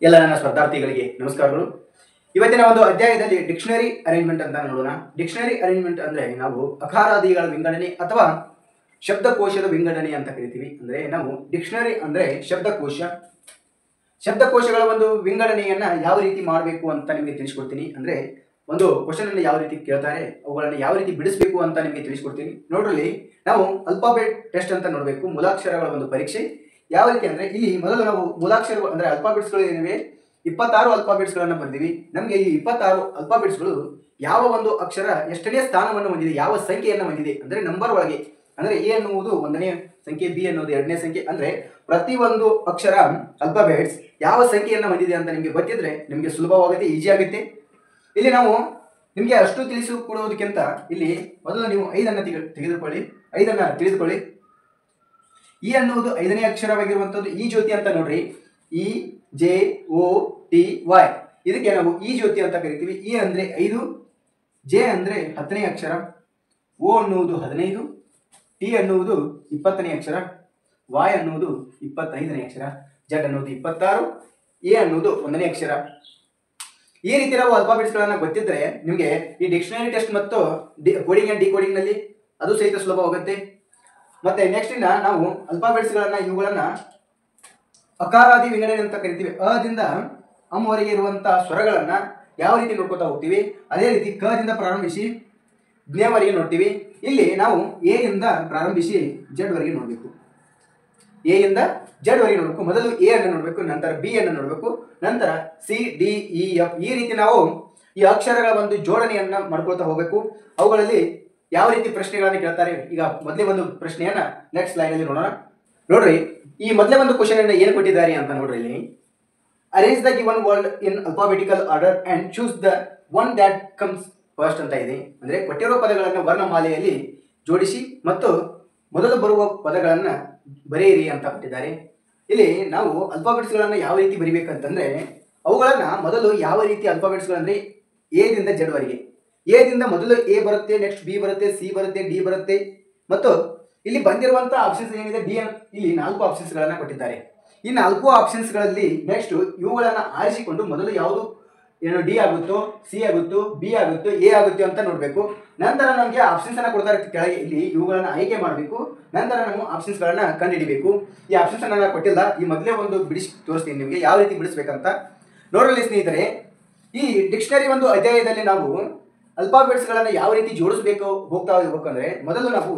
ಎಲ್ಲ ನನ್ನ ಸ್ಪರ್ಧಾರ್ಥಿಗಳಿಗೆ ನಮಸ್ಕಾರಗಳು. ಇವತ್ತಿನ ಒಂದು ಅಧ್ಯಾಯದಲ್ಲಿ ಡಿಕ್ಷನರಿ ಅರೇಂಜ್ಮೆಂಟ್ ಅಂತ ನೋಡೋಣ. ಡಿಕ್ಷನರಿ ಅರೇಂಜ್ಮೆಂಟ್ ಅಂದ್ರೆ ನಾವು ಅಕಾರಾದಿಗಳ ವಿಂಗಡಣೆ ಅಥವಾ ಶಬ್ದಕೋಶದ ವಿಂಗಡಣೆ ಅಂತ ಕರಿತೀವಿ. ಅಂದ್ರೆ ನಾವು ಡಿಕ್ಷನರಿ ಅಂದ್ರೆ ಶಬ್ದಕೋಶಗಳ ಒಂದು ವಿಂಗಡಣೆಯನ್ನ ಯಾವ ರೀತಿ ಮಾಡಬೇಕು ಅಂತ ನಿಮಗೆ ತಿಳಿಸ್ಕೊಡ್ತೀನಿ. ಅಂದ್ರೆ ಒಂದು ಕ್ವಶನ್ ಅನ್ನು ಯಾವ ರೀತಿ ಕೇಳ್ತಾರೆ, ಅವುಗಳನ್ನು ಯಾವ ರೀತಿ ಬಿಡಿಸಬೇಕು ಅಂತ ನಿಮಗೆ ತಿಳಿಸ್ಕೊಡ್ತೀನಿ. ನೋಡ್ರಲ್ಲಿ ನಾವು ಅಲ್ಫಾಬೆಟ್ ಟೆಸ್ಟ್ ಅಂತ ನೋಡಬೇಕು, ಮೂಲಾಕ್ಷರಗಳ ಒಂದು ಪರೀಕ್ಷೆ. ಯಾವ ರೀತಿ ಅಂದ್ರೆ ಇಲ್ಲಿ ಮೊದಲು ನಾವು ಮೂಲಾಕ್ಷರಗಳು ಅಂದ್ರೆ ಅಲ್ಫಾಬೆಟ್ಸ್ಗಳು ಏನಿವೆ 26 ಅಲ್ಫಾಬೆಟ್ಸ್ಗಳನ್ನು ಬರ್ತೀವಿ. ನಮಗೆ ಈ 26 ಅಲ್ಫಾಬೆಟ್ಸ್ಗಳು ಯಾವ ಒಂದು ಅಕ್ಷರ ಎಷ್ಟನೇ ಸ್ಥಾನವನ್ನು ಹೊಂದಿದೆ, ಯಾವ ಸಂಖ್ಯೆಯನ್ನು ಹೊಂದಿದೆ ಅಂದ್ರೆ ನಂಬರ್ ಒಳಗೆ. ಅಂದ್ರೆ ಎ ಅನ್ನುವುದು 1ನೇ ಸಂಖ್ಯೆ, ಬಿ ಅನ್ನೋದು 2ನೇ ಸಂಖ್ಯೆ. ಅಂದ್ರೆ ಪ್ರತಿಯೊಂದು ಅಕ್ಷರ ಅಲ್ಫಾಬೆಟ್ಸ್ ಯಾವ ಸಂಖ್ಯೆಯನ್ನು ಹೊಂದಿದೆ ಅಂತ ನಿಮಗೆ ಗೊತ್ತಿದ್ರೆ ನಿಮಗೆ ಸುಲಭವಾಗುತ್ತೆ, ಈಜಿ ಆಗುತ್ತೆ. ಇಲ್ಲಿ ನಾವು ನಿಮಗೆ ಅಷ್ಟು ತಿಳಿಸಿಕೊಡುವುದಕ್ಕಿಂತ ಇಲ್ಲಿ ಮೊದಲು ನೀವು 5ಅನ್ನು ತೆಗೆದುಕೊಳ್ಳಿ, 5ಅನ್ನು ತಿಳಿದುಕೊಳ್ಳಿ. ಇ ಅನ್ನುವುದು 5ನೇ ಅಕ್ಷರವಾಗಿರುವಂಥದ್ದು ಈ ಜ್ಯೋತಿ ಅಂತ ನೋಡ್ರಿ. E J O T Y, ಇದಕ್ಕೆ ನಾವು ಈ ಜ್ಯೋತಿ ಅಂತ ಕರಿತೀವಿ. ಇ ಅಂದ್ರೆ 5, ಜೆ ಅಂದ್ರೆ 10ನೇ ಅಕ್ಷರ, ಓ ಅನ್ನುವುದು 15, ಟಿ ಅನ್ನುವುದು 20ನೇ ಅಕ್ಷರ, ವಾಯ್ ಅನ್ನುವುದು 25ನೇ ಅಕ್ಷರ, ಜೆಡ್ ಅನ್ನುವುದು 26, ಎ ಅನ್ನುವುದು 1ನೇ ಅಕ್ಷರ. ಈ ರೀತಿ ನಾವು ಅಲ್ಫಾಬೆಟ್ಸ್ಗಳನ್ನು ಗೊತ್ತಿದ್ರೆ ನಿಮಗೆ ಈ ಡಿಕ್ಷನರಿ ಟೆಸ್ಟ್ ಮತ್ತು ಕೋಡಿಂಗ್ ಅಂಡ್ ಡಿಕೋಡಿಂಗ್ ನಲ್ಲಿ ಅದು ಸಹಿತ ಸುಲಭವಾಗುತ್ತೆ. ಮತ್ತೆ ನೆಕ್ಸ್ಟ್ ನಾವು ಅಲ್ಫಾಬೆಟ್ಸ್ಗಳನ್ನ ಇವುಗಳನ್ನ ಅಕಾರಾದಿ ವಿಂಗಡಣೆ ಅಂತ ಕರಿತೀವಿ. ಅದಿಂದ ಅಮ್ಮವರೆಗೆ ಇರುವಂತಹ ಸ್ವರಗಳನ್ನ ಯಾವ ರೀತಿ ನೋಡ್ಕೊತಾ ಹೋಗ್ತೀವಿ, ಅದೇ ರೀತಿ ಕ ದಿಂದ ಪ್ರಾರಂಭಿಸಿ ಜ್ಞವರೆಗೆ ನೋಡ್ತೀವಿ. ಇಲ್ಲಿ ನಾವು ಎ ಇಂದ ಪ್ರಾರಂಭಿಸಿ ಜೆಡ್ ವರೆಗೆ ನೋಡಬೇಕು. ಎ ಇಂದ ಜೆಡ್ ವರೆಗೆ ನೋಡಬೇಕು. ಮೊದಲು ಎ ಅನ್ನು ನೋಡಬೇಕು, ನಂತರ ಬಿ ಅನ್ನು ನೋಡಬೇಕು, ನಂತರ ಸಿ ಡಿ ಇ ಎಫ್. ಈ ರೀತಿ ನಾವು ಈ ಅಕ್ಷರಗಳ ಒಂದು ಜೋಡಣೆಯನ್ನ ಮಾಡ್ಕೊಳ್ತಾ ಹೋಗಬೇಕು. ಅವುಗಳಲ್ಲಿ ಯಾವ ರೀತಿ ಪ್ರಶ್ನೆಗಳನ್ನು ಕೇಳ್ತಾರೆ, ಈಗ ಮೊದಲೇ ಒಂದು ಪ್ರಶ್ನೆಯನ್ನ ನೆಕ್ಸ್ಟ್ ಸ್ಲೈಡ್ ಅಲ್ಲಿ ನೋಡೋಣ. ನೋಡ್ರಿ, ಈ ಮೊದಲೇ ಒಂದು ಕ್ವಶನ್ ಅನ್ನ ಏನು ಕೊಟ್ಟಿದ್ದಾರೆ ಅಂತ ನೋಡ್ರಿ. ಇಲ್ಲಿ arrange the given word in alphabetical order and choose the one that comes first ಅಂತ ಇದೆ. ಅಂದ್ರೆ ಕೊಟ್ಟಿರುವ ಪದಗಳನ್ನು ವರ್ಣಮಾಲೆಯಲ್ಲಿ ಜೋಡಿಸಿ ಮತ್ತು ಮೊದಲು ಬರುವ ಪದಗಳನ್ನ ಬರೆಯಿರಿ ಅಂತ ಕೊಟ್ಟಿದ್ದಾರೆ. ಇಲ್ಲಿ ನಾವು ಅಲ್ಫಾಬೆಟ್ಸ್ಗಳನ್ನ ಯಾವ ರೀತಿ ಬರಿಬೇಕಂತಂದ್ರೆ ಅವುಗಳನ್ನ ಮೊದಲು ಯಾವ ರೀತಿ ಅಲ್ಫಾಬೆಟ್ಸ್ಗಳಂದ್ರೆ ಎ ದಿಂದ ಜೆಡ್ ವರೆಗೆ. ಎ ದಿಂದ ಮೊದಲು ಎ ಬರುತ್ತೆ, ನೆಕ್ಸ್ಟ್ ಬಿ ಬರುತ್ತೆ, ಸಿ ಬರುತ್ತೆ, ಡಿ ಬರುತ್ತೆ. ಮತ್ತು ಇಲ್ಲಿ ಬಂದಿರುವಂತಹ ಆಪ್ಷನ್ಸ್ ಏನಿದೆ ಡಿ, ಇಲ್ಲಿ 4 ಆಪ್ಷನ್ಸ್ಗಳನ್ನ ಕೊಟ್ಟಿದ್ದಾರೆ. ಈ 4 ಆಪ್ಷನ್ಸ್ಗಳಲ್ಲಿ ನೆಕ್ಸ್ಟ್ ಇವುಗಳನ್ನ ಆರಿಸಿಕೊಂಡು ಮೊದಲು ಯಾವುದು ಏನು ಡಿ ಆಗುತ್ತೋ, ಸಿ ಆಗುತ್ತೋ, ಬಿ ಆಗುತ್ತೋ, ಎ ಆಗುತ್ತೋ ಅಂತ ನೋಡಬೇಕು. ನಂತರ ನಮಗೆ ಆಪ್ಷನ್ಸ್ ಅನ್ನ ಕೊಡ್ತಾರೆ ಕೆಳಗೆ, ಇಲ್ಲಿ ಇವುಗಳನ್ನ ಆಯ್ಕೆ ಮಾಡಬೇಕು. ನಂತರ ನಾವು ಆಪ್ಷನ್ಸ್ ಗಳನ್ನ ಕಂಡುಹಿಡಿಬೇಕು. ಈ ಆಪ್ಷನ್ಸ್ ಅನ್ನ ಕೊಟ್ಟಿಲ್ಲ, ಈ ಮೊದಲೇ ಒಂದು ಬಿಡಿಸಿ ತೋರಿಸ್ತೀನಿ ನಿಮಗೆ ಯಾವ ರೀತಿ ಬಿಡಿಸ್ಬೇಕಂತ. ನೋಡಲಿ ಸ್ನೇಹಿತರೆ, ಈ ಡಿಕ್ಷನರಿ ಒಂದು ಅಧ್ಯಾಯದಲ್ಲಿ ನಾವು ಅಲ್ಫಾಬೆಟ್ಸ್ ಗಳನ್ನ ಯಾವ ರೀತಿ ಜೋಡಿಸಬೇಕು ಹೋಗ್ತಾ ಹೋಗ್ಬೇಕಂದ್ರೆ ಮೊದಲು ನಾವು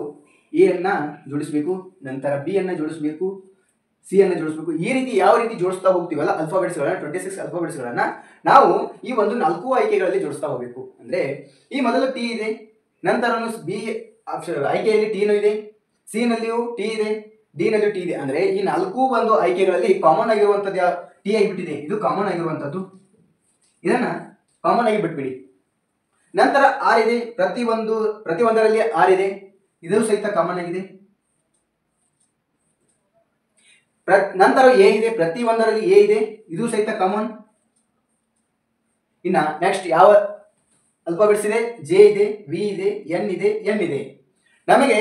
ಎ ಅನ್ನ ಜೋಡಿಸಬೇಕು, ನಂತರ ಬಿ ಅನ್ನ ಜೋಡಿಸಬೇಕು, ಸಿ ಅನ್ನ ಜೋಡಿಸಬೇಕು. ಈ ರೀತಿ ಯಾವ ರೀತಿ ಜೋಡಿಸ್ತಾ ಹೋಗ್ತೀವಲ್ಲ ಅಲ್ಫಾಬೆಟ್ಸ್ ಗಳನ್ನ 26 ಅಲ್ಫಾಬೆಟ್ಸ್ ಗಳನ್ನ ನಾವು ಈ ಒಂದು 4 ಆಯ್ಕೆಗಳಲ್ಲಿ ಜೋಡಿಸ್ತಾ ಹೋಗಬೇಕು. ಅಂದ್ರೆ ಈ ಮೊದಲು ಟಿ ಇದೆ, ನಂತರ ಬಿ ಆಪ್ಷನ್ ಆಯ್ಕೆಯಲ್ಲಿ ಟಿ ಇದೆ, ಸಿ ನಲ್ಲಿಯೂ ಟಿ ಇದೆ, ಡಿ ನಲ್ಲಿಯೂ ಟಿ ಇದೆ. ಅಂದ್ರೆ ಈ 4 ಒಂದು ಆಯ್ಕೆಗಳಲ್ಲಿ ಕಾಮನ್ ಆಗಿರುವಂತದ್ದು ಟಿ ಆಗಿಬಿಟ್ಟಿದೆ, ಇದು ಕಾಮನ್ ಆಗಿರುವಂತದ್ದು, ಇದನ್ನ ಕಾಮನ್ ಆಗಿ ಬಿಟ್ಬಿಡಿ. ನಂತರ ಆರ್ ಇದೆ, ಪ್ರತಿಯೊಂದರಲ್ಲಿ ಆರ್ ಇದೆ, ಇದು ಸಹಿತ ಕಾಮನ್ ಆಗಿದೆ. ನಂತರ ಎ ಇದೆ, ಪ್ರತಿಯೊಂದರಲ್ಲಿ ಎ ಇದೆ, ಇದು ಸಹಿತ ಕಾಮನ್. ಇನ್ನ ನೆಕ್ಸ್ಟ್ ಯಾವ ಅಲ್ಫಾಬೆಟ್ಸ್ ಇದೆ, ಜೆ ಇದೆ, ವಿ ಇದೆ, ಎನ್ ಇದೆ, ಎಂ ಇದೆ. ನಮಗೆ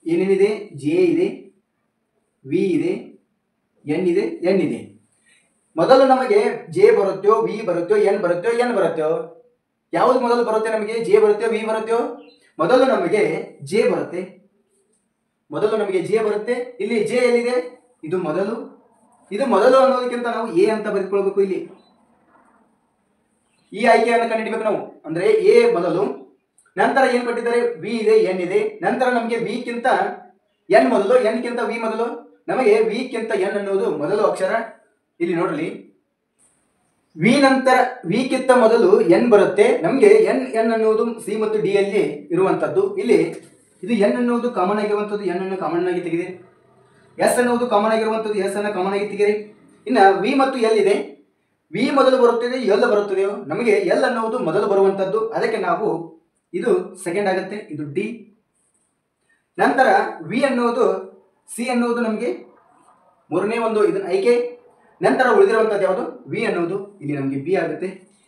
ಏನೇನಿದೆ, ಜೆ ಇದೆ, ವಿ ಇದೆ, ಎನ್ ಇದೆ, ಎನ್ ಇದೆ. ಮೊದಲು ನಮಗೆ ಜೆ ಬರುತ್ತೋ, ವಿ ಬರುತ್ತೋ, ಎನ್ ಬರುತ್ತೋ, ಎನ್ ಬರುತ್ತೋ, ಯಾವುದು ಮೊದಲು ಬರುತ್ತೆ ನಮಗೆ, ಜೆ ಬರುತ್ತೋ, ವಿ ಬರುತ್ತೋ? ಮೊದಲು ನಮಗೆ ಜೆ ಬರುತ್ತೆ, ಇಲ್ಲಿ ಜೆ ಎಲ್ಲಿದೆ, ಇದು ಮೊದಲು ಅನ್ನೋದಕ್ಕಿಂತ ನಾವು ಎ ಅಂತ ಬರೆದುಕೊಳ್ಬೇಕು. ಇಲ್ಲಿ ಈ ಆಯ್ಕೆಯನ್ನು ಕಂಡುಹಿಡಬೇಕು ನಾವು. ಅಂದ್ರೆ ಎ ಮೊದಲು, ನಂತರ ಏನ್ ಕೊಟ್ಟಿದ್ದಾರೆ, ವಿ ಇದೆ, ಎನ್ ಇದೆ. ನಂತರ ನಮಗೆ ವಿ ಕಿಂತ ಎನ್ ಮೊದಲು, ಎನ್ ಕಿಂತ ವಿ ಮೊದಲು. ನಮಗೆ ವಿ ಕಿಂತ ಎನ್ ಅನ್ನೋದು ಮೊದಲು ಅಕ್ಷರ. ಇಲ್ಲಿ ನೋಡಲಿ, ವಿ ನಂತರ ವಿ ಕಿಂತ ಮೊದಲು ಎನ್ ಬರುತ್ತೆ. ನಮಗೆ ಎನ್ ಅನ್ನುವುದು ಸಿ ಮತ್ತು ಡಿ ಅಲ್ಲಿ ಇರುವಂತದ್ದು. ಇಲ್ಲಿ ಇದು ಎನ್ ಅನ್ನುವುದು ಕಾಮನ್ ಆಗಿರುವಂತದ್ದು, ಎನ್ ಅನ್ನು ಕಾಮನ್ ಆಗಿ ತೆಗೆದಿರಿ. ಎಸ್ ಅನ್ನುವುದು ಕಾಮನ್ ಆಗಿರುವಂತದ್ದು, ಎಸ್ ಅನ್ನು ಕಾಮನ್ ಆಗಿ ತೆಗೆದಿರಿ. ಇನ್ನ ವಿ ಮತ್ತು ಎಲ್ ಇದೆ, ವಿ ಮೊದಲು ಬರುತ್ತದೆ, ಎಲ್ ಬರುತ್ತದೆಯೋ? ನಮಗೆ ಎಲ್ ಅನ್ನುವುದು ಮೊದಲು ಬರುವಂತದ್ದು, ಅದಕ್ಕೆ ನಾವು ಇದು ಸೆಕೆಂಡ್ ಆಗುತ್ತೆ, ಇದು ಡಿ. ನಂತರ ವಿ ಅನ್ನುವುದು ಸಿ ಅನ್ನುವುದು ನಮಗೆ ಮೂರನೇ ಒಂದು ಇದನ್ನ ಆಯ್ಕೆ. ನಂತರ ಉಳಿದಿರುವಂತದ್ದು ಯಾವುದು, ವಿ ಅನ್ನೋದು ಇಲ್ಲಿ ನಮಗೆ ಬಿ ಆಗುತ್ತೆ.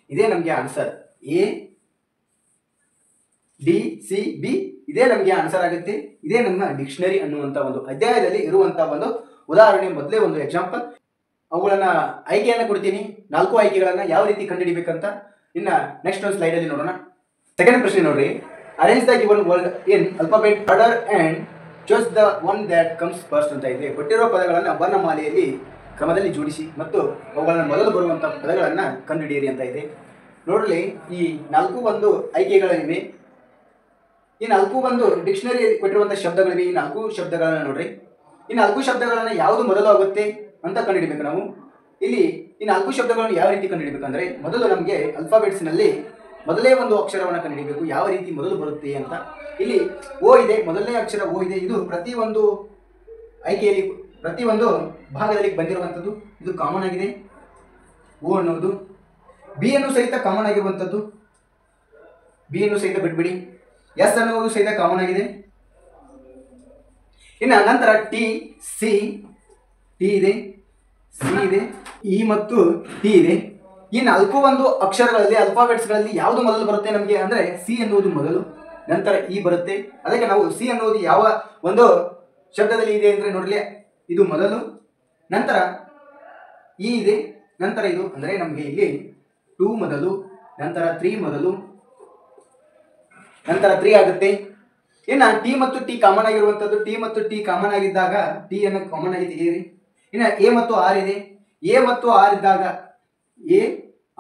ಇದೇ ನಮಗೆ answer, A D C B, ಇದೇ ನಮಗೆ ಆನ್ಸರ್ ಆಗುತ್ತೆ. ಇದೇ ನಮ್ಮ ಡಿಕ್ಷನರಿ ಅನ್ನುವಂಥ ಒಂದು ಅಧ್ಯಾಯದಲ್ಲಿ ಇರುವಂತಹ ಒಂದು ಉದಾಹರಣೆ, ಮೊದಲೇ ಒಂದು ಎಕ್ಸಾಂಪಲ್. ಅವುಗಳನ್ನ ಆಯ್ಕೆಯನ್ನು ಕೊಡ್ತೀನಿ. 4 ಆಯ್ಕೆಗಳನ್ನ ಯಾವ ರೀತಿ ಕಂಡುಹಿಡಿಬೇಕಂತ ಇನ್ನ ನೆಕ್ಸ್ಟ್ ಒಂದು ಸ್ಲೈಡ್ ಅಲ್ಲಿ ನೋಡೋಣ. ಸೆಕೆಂಡ್ ಪ್ರಶ್ನೆ ನೋಡ್ರಿ, arrange the given word in alphabet order and choose the one that comes first ಅಂತ ಇದೆ. ಕೊಟ್ಟಿರೋ ಪದಗಳನ್ನು ವರ್ಣಮಾಲೆಯಲ್ಲಿ ಕ್ರಮದಲ್ಲಿ ಜೋಡಿಸಿ ಮತ್ತು ಅವುಗಳನ್ನು ಮೊದಲು ಬರುವಂತಹ ಪದಗಳನ್ನ ಕಂಡುಹಿಡಿಯಿರಿ ಅಂತ ಇದೆ. ನೋಡ್ರಿ, ಈ 4 ಆಯ್ಕೆಗಳಿವೆ. ಈ 4 ಡಿಕ್ಷನರಿ ಕೊಟ್ಟಿರುವಂತಹ ಶಬ್ದಗಳಿವೆ. ಈ 4 ಶಬ್ದಗಳನ್ನ ನೋಡ್ರಿ, ಈ 4 ಶಬ್ದಗಳನ್ನ ಯಾವುದು ಮೊದಲು ಆಗುತ್ತೆ ಅಂತ ಕಂಡುಹಿಡಿಬೇಕು ನಾವು. ಇಲ್ಲಿ ಈ 4 ಶಬ್ದಗಳನ್ನು ಯಾವ ರೀತಿ ಕಂಡುಹಿಡಿಬೇಕಂದ್ರೆ, ಮೊದಲು ನಮಗೆ ಅಲ್ಫಾಬೆಟ್ಸ್ನಲ್ಲಿ ಮೊದಲೇ ಒಂದು ಅಕ್ಷರವನ್ನು ಕಂಡುಹಿಡಿಬೇಕು, ಯಾವ ರೀತಿ ಮೊದಲು ಬರುತ್ತೆ ಅಂತ. ಇಲ್ಲಿ ಓ ಇದೆ, ಮೊದಲನೇ ಅಕ್ಷರ ಓ ಇದೆ. ಇದು ಪ್ರತಿಯೊಂದು ಆಯ್ಕೆಯಲ್ಲಿ ಪ್ರತಿಯೊಂದು ಭಾಗದಲ್ಲಿ ಬಂದಿರುವಂಥದ್ದು. ಇದು ಕಾಮನ್ ಆಗಿದೆ ಓ ಅನ್ನೋದು. ಬಿ ಅನ್ನು ಸಹಿತ ಕಾಮನ್ ಆಗಿರುವಂಥದ್ದು, ಬಿ ಅನ್ನು ಸಹಿತ ಬಿಟ್ಬಿಡಿ. ಎಸ್ ಅನ್ನೋದು ಸಹಿತ ಕಾಮನ್ ಆಗಿದೆ. ಇನ್ನು ನಂತರ ಟಿ, ಸಿ, ಟಿ ಇದೆ, ಸಿ ಇದೆ, ಇ ಮತ್ತು ಟಿ ಇದೆ. ಈ 4 ಅಕ್ಷರಗಳಲ್ಲಿ ಅಲ್ಫಾಬೆಟ್ಸ್ಗಳಲ್ಲಿ ಯಾವುದು ಮೊದಲು ಬರುತ್ತೆ ನಮಗೆ ಅಂದರೆ ಸಿ ಅನ್ನುವುದು ಮೊದಲು, ನಂತರ ಇ ಬರುತ್ತೆ. ಅದಕ್ಕೆ ನಾವು ಸಿ ಅನ್ನೋದು ಯಾವ ಒಂದು ಶಬ್ದದಲ್ಲಿ ಇದೆ ಅಂದರೆ ನೋಡಲಿ, ಇದು ಮೊದಲು, ನಂತರ ಇ ಇದೆ, ನಂತರ ಇದು ಅಂದರೆ ನಮಗೆ ಇಲ್ಲಿ 2 ಮೊದಲು, ನಂತರ 3 ಮೊದಲು, ನಂತರ 3 ಆಗುತ್ತೆ. ಇನ್ನು ಟಿ ಮತ್ತು ಟಿ ಕಾಮನ್ ಆಗಿರುವಂಥದ್ದು. ಟಿ ಮತ್ತು ಟಿ ಕಾಮನ್ ಆಗಿದ್ದಾಗ ಟಿ ಅನ್ನು ಕಾಮನ್ ಆಗಿ ತೆಗೆಯಿರಿ. ಇನ್ನು ಎ ಮತ್ತು ಆರ್ ಇದೆ. ಎ ಮತ್ತು ಆರ್ ಇದ್ದಾಗ ಎ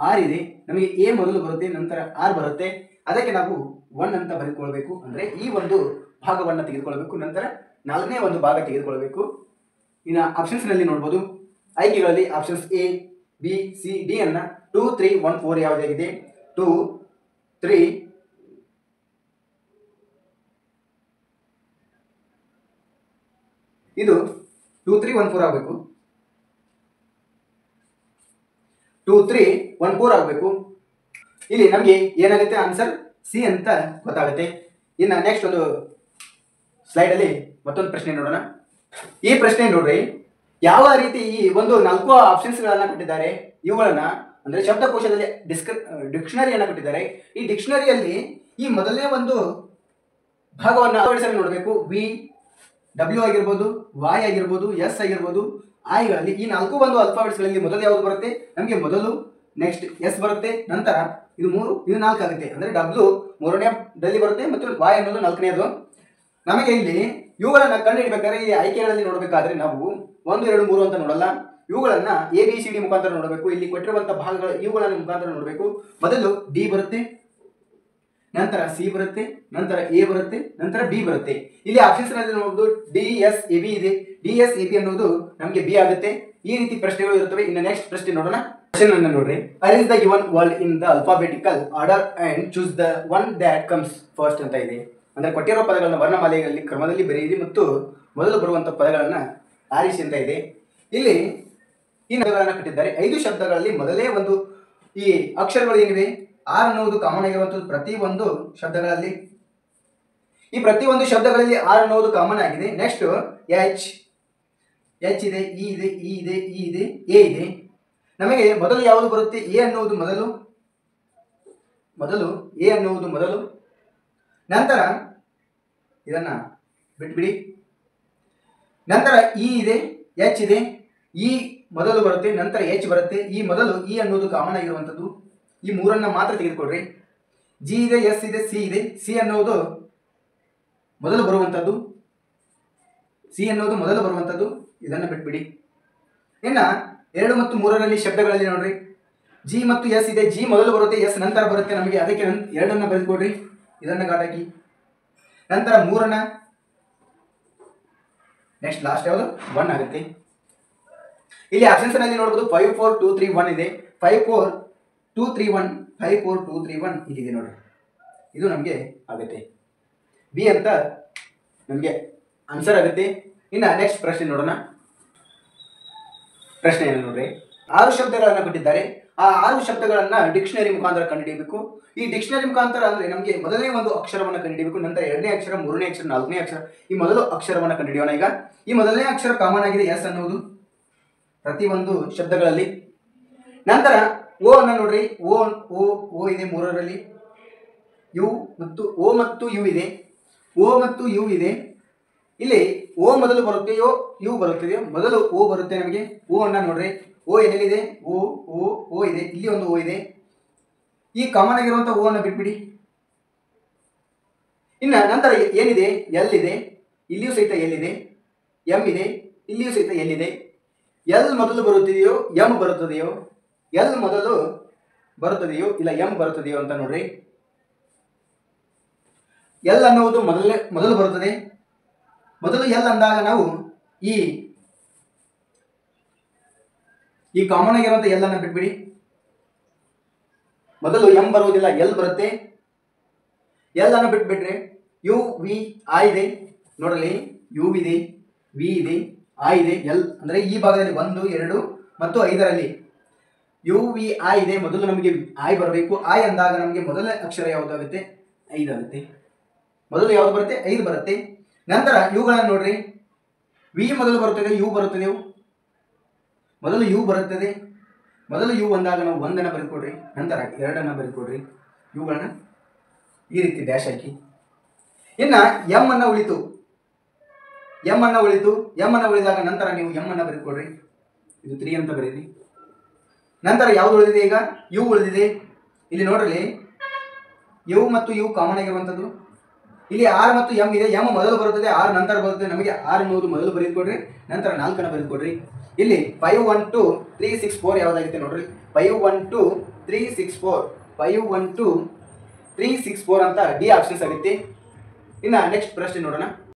ಆರ್ ಇದೆ, ನಮಗೆ ಎ ಮೊದಲು ಬರುತ್ತೆ, ನಂತರ ಆರ್ ಬರುತ್ತೆ. ಅದಕ್ಕೆ ನಾವು 1 ಅಂತ ಬರೆದುಕೊಳ್ಬೇಕು. ಅಂದರೆ ಈ ಒಂದು ಭಾಗವನ್ನು ತೆಗೆದುಕೊಳ್ಬೇಕು, ನಂತರ 4ನೇ ಒಂದು ಭಾಗ ತೆಗೆದುಕೊಳ್ಬೇಕು. ಇನ್ನು ಆಪ್ಷನ್ಸ್ನಲ್ಲಿ ನೋಡ್ಬೋದು, ಆಯ್ಕೆಗಳಲ್ಲಿ options A, B, C, D ಅನ್ನ 2, 3, 1, 4 ಯಾವುದಾಗಿದೆ? 2, 3, ಇದು 2, 3, 1, 4 ಆಗಬೇಕು. 2, 3, 1, 4 ಆಗಬೇಕು. ಇಲ್ಲಿ ನಮಗೆ ಏನಾಗುತ್ತೆ ಆನ್ಸರ್ ಸಿ ಅಂತ ಗೊತ್ತಾಗುತ್ತೆ. ಇನ್ನು ನೆಕ್ಸ್ಟ್ ಒಂದು ಸ್ಲೈಡಲ್ಲಿ ಮತ್ತೊಂದು ಪ್ರಶ್ನೆ ನೋಡೋಣ. ಈ ಪ್ರಶ್ನೆ ನೋಡ್ರಿ, ಯಾವ ರೀತಿ ಈ ಒಂದು 4 ಆಪ್ಷನ್ಸ್ಗಳನ್ನು ಕೊಟ್ಟಿದ್ದಾರೆ, ಇವುಗಳನ್ನ ಅಂದರೆ ಶಬ್ದಕೋಶದಲ್ಲಿ ಡಿಕ್ಷನರಿಯನ್ನು ಕೊಟ್ಟಿದ್ದಾರೆ. ಈ ಡಿಕ್ಷನರಿಯಲ್ಲಿ ಈ ಮೊದಲನೇ ಒಂದು ಭಾಗವನ್ನು ಅಳವಡಿಸಲು ನೋಡಬೇಕು. ವಿ, ಡಬ್ಲ್ಯೂ ಆಗಿರ್ಬೋದು, ವಾಯ್ ಆಗಿರ್ಬೋದು, ಎಸ್ ಆಗಿರ್ಬೋದು, ಐಗಳಲ್ಲಿ ಈ 4 ಅಲ್ಫಾಬೆಟ್ಸ್ಗಳಲ್ಲಿ ಮೊದಲು ಯಾವುದು ಬರುತ್ತೆ ನಮಗೆ? ಮೊದಲು, ನೆಕ್ಸ್ಟ್ ಎಸ್ ಬರುತ್ತೆ, ನಂತರ ಇದು 3, ಇದು 4 ಆಗುತ್ತೆ. ಅಂದರೆ ಡಬ್ಲ್ಯೂ 3ನೇದಲ್ಲಿ ಬರುತ್ತೆ ಮತ್ತು ವಾಯ್ ಅನ್ನೋದು 4ನೇದು. ನಮಗೆ ಇಲ್ಲಿ ಇವುಗಳನ್ನು ಕಂಡುಹಿಡಬೇಕಾದ್ರೆ ಈ ಆಯ್ಕೆಗಳಲ್ಲಿ ನೋಡಬೇಕಾದ್ರೆ ನಾವು 1, 2, 3 ಅಂತ ನೋಡಲ್ಲ. ಇವುಗಳನ್ನ ಎ ಬಿ ಸಿ ಡಿ ಮುಖಾಂತರ ನೋಡಬೇಕು. ಇಲ್ಲಿ ಕೊಟ್ಟಿರುವಂತಹ ಭಾಗಗಳು ಇವುಗಳನ್ನು ಮುಖಾಂತರ ನೋಡಬೇಕು. ಮೊದಲು ಡಿ ಬರುತ್ತೆ, ನಂತರ ಸಿ ಬರುತ್ತೆ, ನಂತರ ಎ ಬರುತ್ತೆ, ನಂತರ ಬಿ ಬರುತ್ತೆ. ಇಲ್ಲಿ ಆಪ್ಷನ್ಸ್ ನಲ್ಲಿ ನೋಡಬಹುದು ಡಿ ಎಸ್ ಎ ಬಿ ಇದೆ. ಡಿ ಎಸ್ ಎ ಬಿ ಅನ್ನೋದು ನಮಗೆ ಬಿ ಆಗುತ್ತೆ. ಈ ರೀತಿ ಪ್ರಶ್ನೆಗಳು ಇರುತ್ತವೆ. ಇನ್ನು ನೆಕ್ಸ್ಟ್ ಪ್ರಶ್ನೆ ನೋಡೋಣ. ಕ್ವೆಶ್ಚನ್ ಅನ್ನು ನೋಡ್ರಿ, arrange the given word in the alphabetical order and choose the one that comes first ಅಂತ ಇದೆ. ಅಂದ್ರೆ ಕೊಟ್ಟಿರೋ ಪದಗಳನ್ನು ವರ್ಣಮಾಲೆಯಲ್ಲಿ ಕ್ರಮದಲ್ಲಿ ಬರೆಯಿರಿ ಮತ್ತು ಮೊದಲು ಬರುವಂತಹ ಪದಗಳನ್ನು ಆರಿಸಿ ಅಂತ ಇದೆ. ಇಲ್ಲಿ ಈ ಪದಗಳನ್ನು ಕೊಟ್ಟಿದ್ದಾರೆ. 5 ಶಬ್ದಗಳಲ್ಲಿ ಮೊದಲೇ ಒಂದು ಈ ಅಕ್ಷರಗಳು ಏನಿವೆ, ಆರ್ ಅನ್ನುವುದು ಕಾಮನ್ ಆಗಿರುವಂಥದ್ದು ಪ್ರತಿಯೊಂದು ಶಬ್ದಗಳಲ್ಲಿ. ಈ ಪ್ರತಿಯೊಂದು ಶಬ್ದಗಳಲ್ಲಿ ಆರ್ ಅನ್ನೋದು ಕಾಮನ್ ಆಗಿದೆ. ನೆಕ್ಸ್ಟ್ ಎಚ್ ಇದೆ, ಇ ಇದೆ, ಇ ಇದೆ, ಇ ಇದೆ, ಎ ಇದೆ. ನಮಗೆ ಮೊದಲು ಯಾವುದು ಬರುತ್ತೆ? ಎ ಅನ್ನುವುದು ಮೊದಲು, ಎ ಅನ್ನುವುದು ಮೊದಲು. ನಂತರ ಇದನ್ನ ಬಿಟ್ಬಿಡಿ. ನಂತರ ಇ ಇದೆ, ಎಚ್ ಇದೆ, ಇ ಮೊದಲು ಬರುತ್ತೆ, ನಂತರ ಎಚ್ ಬರುತ್ತೆ. ಈ ಮೊದಲು ಇ ಅನ್ನೋದು ಕಾಮನ್ ಆಗಿರುವಂಥದ್ದು. ಈ 3 ಮಾತ್ರ ತೆಗೆದುಕೊಳ್ರಿ. ಜಿ ಇದೆ, ಎಸ್ ಇದೆ, ಸಿ ಇದೆ. ಸಿ ಅನ್ನೋದು ಮೊದಲು ಬರುವಂಥದ್ದು, ಇದನ್ನು ಬಿಟ್ಬಿಡಿ. ಇನ್ನು 2 ಮತ್ತು 3ರಲ್ಲಿ ಶಬ್ದಗಳಲ್ಲಿ ನೋಡ್ರಿ, ಜಿ ಮತ್ತು ಎಸ್ ಇದೆ. ಜಿ ಮೊದಲು ಬರುತ್ತೆ, ಎಸ್ ನಂತರ ಬರುತ್ತೆ ನಮಗೆ. ಅದಕ್ಕೆ 2 ಬರೆದುಕೊಡ್ರಿ, ಇದನ್ನು ಗಾಟಾಕಿ. ನಂತರ 3 ನೆಕ್ಸ್ಟ್ ಲಾಸ್ಟ್ ಯಾವುದು? 1 ಆಗುತ್ತೆ. ಇಲ್ಲಿ ಆಪ್ಷನ್ಸ್ ನಲ್ಲಿ ನೋಡಬಹುದು 5, 4, 2, 3, 1 ಇದೆ. 5, 4, 2, 3, 1, 5, 4, 2, 3, 1 ಇಲ್ಲಿದೆ ನೋಡ್ರಿ. ಇದು ನಮಗೆ ಆಗುತ್ತೆ ಬಿ ಅಂತ ನಮಗೆ ಆನ್ಸರ್ ಆಗುತ್ತೆ. ಇನ್ನು ನೆಕ್ಸ್ಟ್ ಪ್ರಶ್ನೆ ನೋಡೋಣ. ಪ್ರಶ್ನೆ ಏನು ನೋಡ್ರಿ, 6 ಶಬ್ದಗಳನ್ನು ಕೊಟ್ಟಿದ್ದಾರೆ. ಆ 6 ಶಬ್ದಗಳನ್ನ ಡಿಕ್ಷನರಿ ಮುಖಾಂತರ ಕಂಡುಹಿಡಿಯಬೇಕು. ಈ ಡಿಕ್ಷನರಿ ಮುಖಾಂತರ ಅಂದ್ರೆ ನಮಗೆ ಮೊದಲನೇ ಒಂದು ಅಕ್ಷರವನ್ನು ಕಂಡುಹಿಡಿಯಬೇಕು, ನಂತರ 2ನೇ ಅಕ್ಷರ, 3ನೇ ಅಕ್ಷರ, 4ನೇ ಅಕ್ಷರ. ಈ ಮೊದಲು ಅಕ್ಷರವನ್ನು ಕಂಡುಹಿಡಿಯೋಣ. ಈಗ ಈ ಮೊದಲನೇ ಅಕ್ಷರ ಕಾಮನ್ ಆಗಿದೆ, ಎಸ್ ಅನ್ನುವುದು ಪ್ರತಿಯೊಂದು ಶಬ್ದಗಳಲ್ಲಿ. ನಂತರ ಓ ಅನ್ನ ನೋಡ್ರಿ, ಓ ಇದೆ 3ರಲ್ಲಿ. ಯು ಮತ್ತು ಓ ಮತ್ತು ಯು ಇದೆ. ಓ ಮತ್ತು ಯು ಇದೆ. ಇಲ್ಲಿ ಓ ಮೊದಲು ಬರುತ್ತೆಯೋ ಯು ಬರುತ್ತದೆಯೋ? ಮೊದಲು ಓ ಬರುತ್ತೆ ನಮಗೆ. ಓ ಅನ್ನ ನೋಡ್ರಿ, ಓ ಎಲ್ಲಿದೆ, ಓ ಓ ಓ ಇದೆ, ಇಲ್ಲಿ ಒಂದು ಓ ಇದೆ. ಈ ಕಾಮನ್ ಆಗಿರುವಂಥ ಓ ಅನ್ನು ಬಿಟ್ಬಿಡಿ. ಇನ್ನು ನಂತರ ಏನಿದೆ, ಎಲ್ ಇದೆ, ಇಲ್ಲಿಯೂ ಸಹಿತ ಎಲ್ ಇದೆ, ಎಂ ಇದೆ, ಇಲ್ಲಿಯೂ ಸಹಿತ ಎಲ್ ಇದೆ. ಎಲ್ ಮೊದಲು ಬರುತ್ತದೆಯೋ ಎಂ ಬರುತ್ತದೆಯೋ, ಎಲ್ ಮೊದಲು ಬರುತ್ತದೆಯೋ ಇಲ್ಲ ಎಂ ಬರುತ್ತದೆಯೋ ಅಂತ ನೋಡ್ರಿ. ಎಲ್ ಅನ್ನುವುದು ಮೊದಲು ಬರುತ್ತದೆ. ಮೊದಲು ಎಲ್ ಅಂದಾಗ ನಾವು ಈ ಕಾಮನ್ ಆಗಿರುವಂಥ ಎಲ್ ಅನ್ನು ಬಿಟ್ಬಿಡಿ. ಮೊದಲು ಎಂ ಬರುವುದಿಲ್ಲ, ಎಲ್ ಬರುತ್ತೆ. ಎಲ್ ಅನ್ನು ಬಿಟ್ಬಿಟ್ರೆ ಯು ವಿ ಆ ಇದೆ ನೋಡಲಿ, ಯು ಇದೆ, ವಿ ಇದೆ, ಆ ಇದೆ, ಎಲ್ ಅಂದರೆ ಈ ಭಾಗದಲ್ಲಿ 1 2 ಮತ್ತು 5ರಲ್ಲಿ ಯು ವಿ ಆ ಇದೆ. ಮೊದಲು ನಮಗೆ ಆಯ್ ಬರಬೇಕು. ಆಯ್ ಅಂದಾಗ ನಮಗೆ ಮೊದಲ ಅಕ್ಷರ ಯಾವುದಾಗುತ್ತೆ, 5 ಆಗುತ್ತೆ. ಮೊದಲು ಯಾವುದು ಬರುತ್ತೆ, 5 ಬರುತ್ತೆ. ನಂತರ ಇವುಗಳನ್ನು ನೋಡ್ರಿ, ವಿ ಮೊದಲು ಬರುತ್ತದೆ, ಯು ಬರುತ್ತದೆ. ಮೊದಲು ಯು ಬರುತ್ತದೆ. ಮೊದಲು ಯು ಅಂದಾಗ ನಾವು 1 ಬರೆದುಕೊಡ್ರಿ, ನಂತರ 2 ಬರೆದುಕೊಡ್ರಿ. ಇವುಗಳನ್ನ ಈ ರೀತಿ ಡ್ಯಾಶ್ ಹಾಕಿ. ಇನ್ನು ಎಂ ಅನ್ನ ಉಳಿತು, ಎಂ ಅನ್ನ ಉಳಿದಾಗ ನಂತರ ನೀವು ಎಂ ಅನ್ನ ಬರೆದುಕೊಡ್ರಿ. ಇದು 3 ಅಂತ ಬರೀರಿ. ನಂತರ ಯಾವುದು ಉಳಿದಿದೆ, ಈಗ ಯು ಉಳಿದಿದೆ. ಇಲ್ಲಿ ನೋಡ್ರಿ, ಯು ಮತ್ತು ಯು ಕಾಮನ್ ಆಗಿರುವಂಥದ್ದು. ಇಲ್ಲಿ ಆರ್ ಮತ್ತು ಎಂ ಇದೆ. ಎಂ ಮೊದಲು ಬರುತ್ತದೆ, ಆರ್ ನಂತರ ಬರುತ್ತದೆ. ನಮಗೆ ಆರ್ ಎನ್ನುವುದು ಮೊದಲು ಬರೆದುಕೊಡ್ರಿ, ನಂತರ 4 ಬರೆದುಕೊಡ್ರಿ. ಇಲ್ಲಿ 5 1 2 3 6 4 ಯಾವುದಾಗುತ್ತೆ ನೋಡ್ರಿ. 5 1 2 3 6 4 5 1 2 3 6 4 ಅಂತ ಡಿ ಆಪ್ಷನ್ಸ್ ಆಗುತ್ತೆ. ಇನ್ನು ನೆಕ್ಸ್ಟ್ ಪ್ರಶ್ನೆ ನೋಡೋಣ.